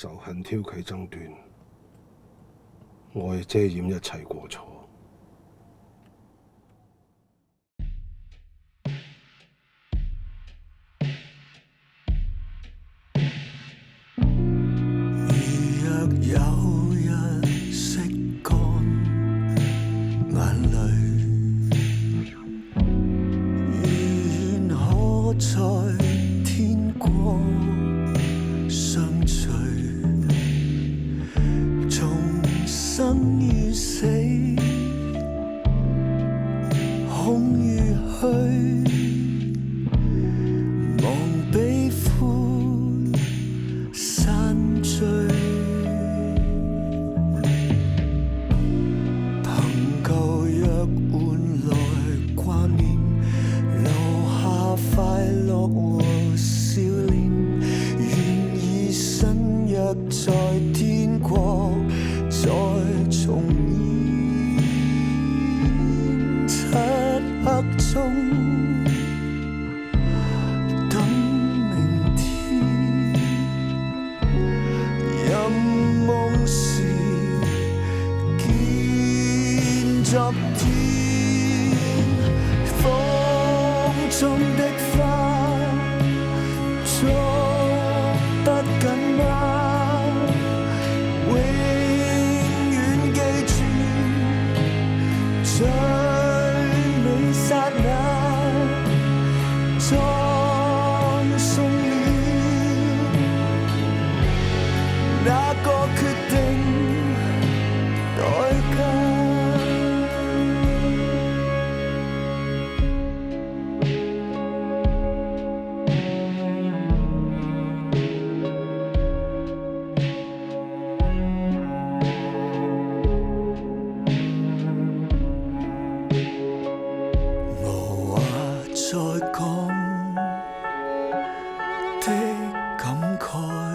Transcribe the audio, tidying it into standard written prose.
仇恨挑起爭端，愛遮掩一切過錯。有日拭乾眼淚，願可在天國相聚，從生與死，空與虛，望悲歡散聚。快樂和笑臉，願以新約在天國再重現。漆黑中等明天，任夢時見昨天，風中的捉不緊嗎？永遠記住最美剎那，葬送了那個決定代價。再講的感慨。